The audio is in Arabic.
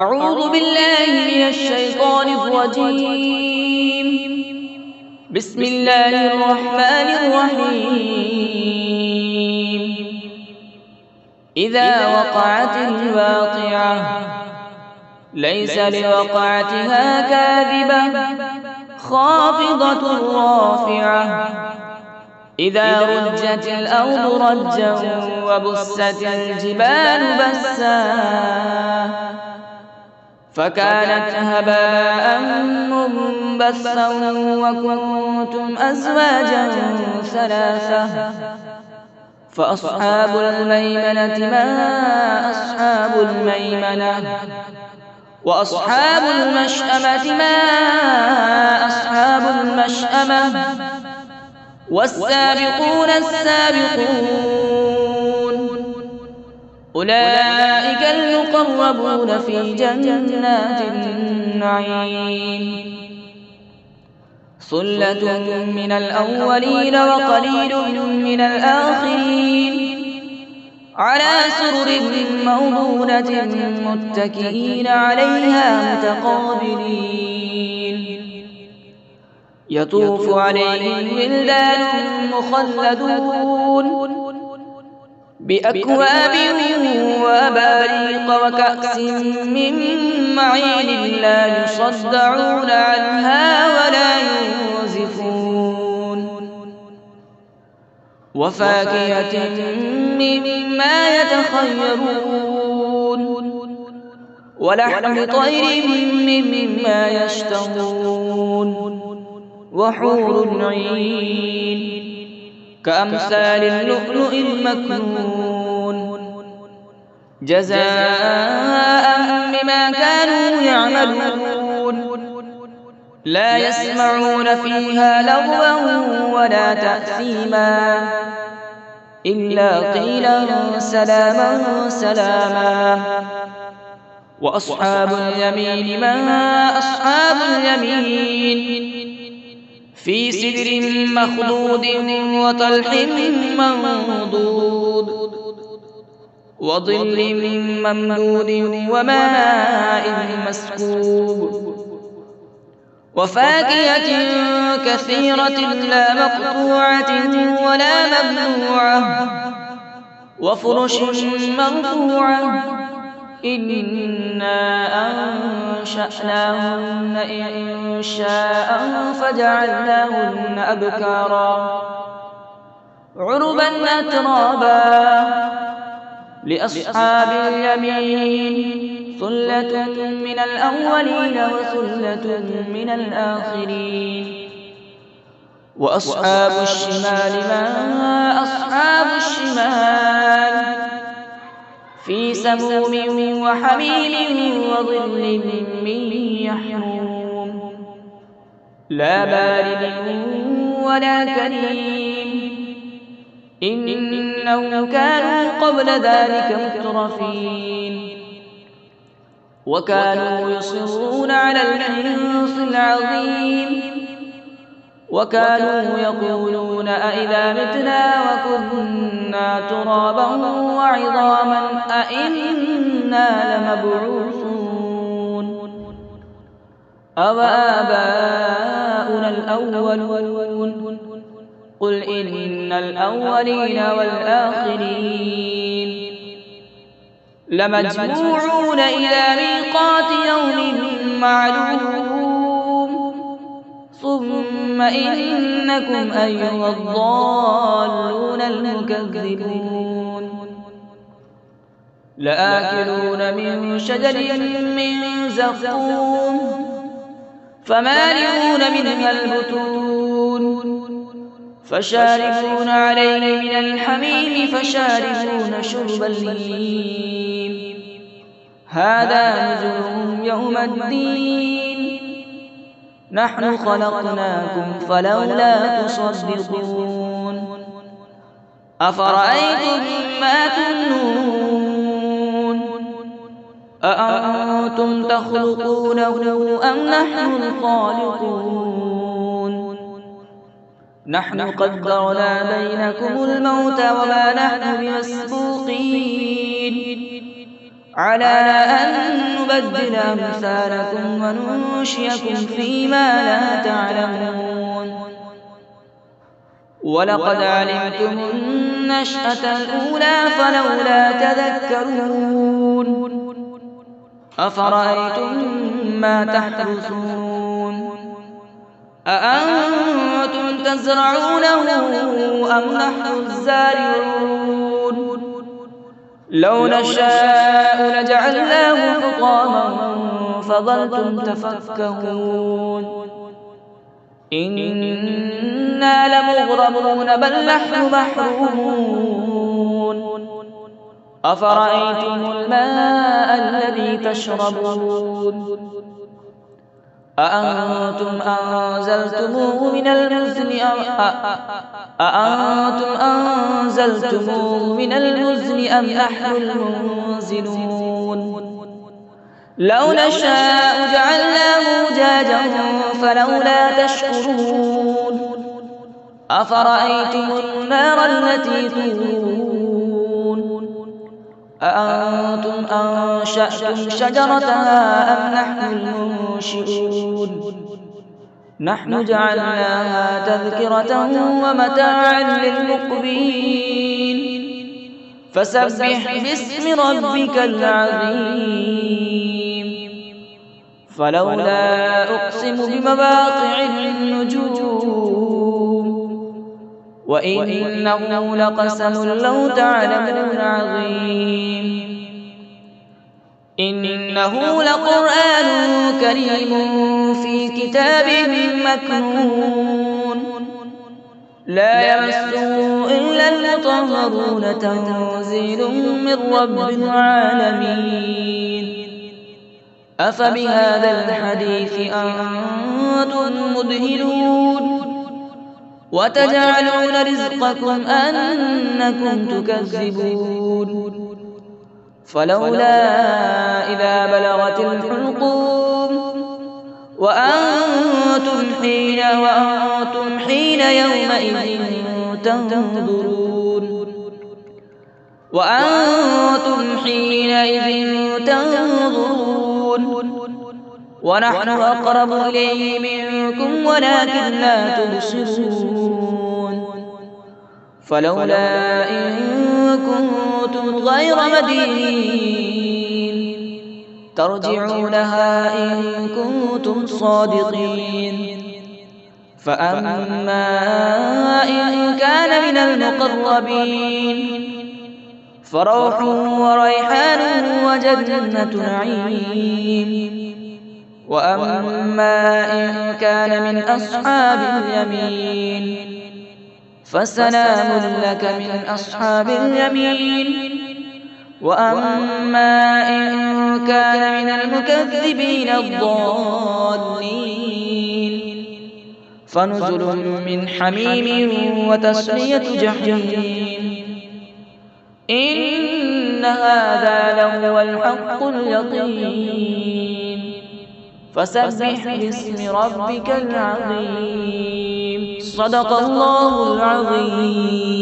أعوذ بالله من الشيطان الرجيم. بسم الله الرحمن الرحيم. إذا وقعت الواقعة ليس لوقعتها كاذبة خافضة رافعة إذا رجت الأرض رجا وبست الجبال بسا فكانت هباء منبثا وكنتم أزواجا ثلاثة فأصحاب الميمنة ما أصحاب الميمنة وأصحاب المشأمة ما أصحاب المشأمة والسابقون السابقون أولئك المقربون في جنات النعيم ثلة من الأولين وقليل من الآخرين على سرر موضونة متكئين عليها متقابلين يطوف عليهم ولدان مخلدون بأكواب وأباريق وكأس من معين لا يصدعون عنها ولا ينزفون وفاكهة مما يتخيرون ولحم طير مما يشتهون وحور عين كأمثال اللؤلؤ المكنون جزاء بما كانوا يعملون لا يسمعون فيها لغوا ولا تأثيما إلا قيلا سلاما سلاما وأصحاب اليمين ما أصحاب اليمين في سدر مخضود وطلح منضود وظل ممدود وماء مسكوب وفاكهة كثيرة لا مقطوعة ولا ممنوعة وفرش مرفوعة إنا أنشأناهن إنشاء فجعلناهن أبكارا عربا أترابا لأصحاب اليمين ثلة من الأولين وثلة من الآخرين وأصحاب الشمال ما أصحاب الشمال في سموم وحميم وظل من يحموم لا بارد ولا كريم إنهم كانوا قبل ذلك مترفين وكانوا يصرون على الحنث العظيم وكانوا يقولون أئذا متنا وكنا ترابا وعظاما أئنا لمبعوثون أو آباؤنا الأولون قل إن الأولين والآخرين لمجموعون إلى ميقات يوم معلوم ثم إنكم أيها الضالون المكذبون لآكلون من شجر من زقوم فمالئون منها البطون فشاربون عليه من الحميم فشاربون شرب الهيم هذا نزلهم يوم الدين نحن خلقناكم فلولا تصدقون أفرأيتم ما تمنون أأنتم تخلقونه أم نحن الخالقون نحن قدرنا بينكم الموت وما نحن بمسبوقين على أن نبدل أمثالكم وننشئكم فيما لا تعلمون ولقد علمتم النشأة الأولى فلولا تذكرون أفرأيتم ما تحرثون أأنتم تزرعونه أم نحن الزارعون لو نشاء لجعلناه حطاما فظلتم تفكهون إنا لمغرمون بل نحن محرومون أفرأيتم الماء الذي تشربون أأنتم أنزلتموه من المزن أم نحن المنزلون لو نشاء جعلناه أجاجا فلولا تشكرون أفرأيتم النار التي تورون أأنتم أنشأتم شجرتها أم نحن المنشئون نحن جعلناها تذكرة ومتاعا للمقوين فسبح باسم ربك العظيم فلولا أقسم بمواقع النجوم وإنه لقسم لو تعلمون عظيم إنه لقرآن كريم في كتاب مكنون لا يمسه إلا المطهرون تنزيل من رب العالمين أفبهذا الحديث أنتم مدهنون وتجعلون رزقكم أنكم تكذبون فلولا إذا بلغت الحلقوم وأنتم حين يومئذ تنظرون ونحن أقرب إليه منكم ولكن لا تبصرون فلولا إن كنتم غير مدينين ترجعونها إن كنتم صادقين فأما إن كان من المقربين فروح وريحان وجنة نعيم وأما إن كان من أصحاب اليمين فسلام لك من أصحاب اليمين وأما إن كان من المكذبين الضالين فنزل من حميم وتسلية جحيم إن هذا لهو الحق اليقين فسبح باسم ربك العظيم صدق الله العظيم.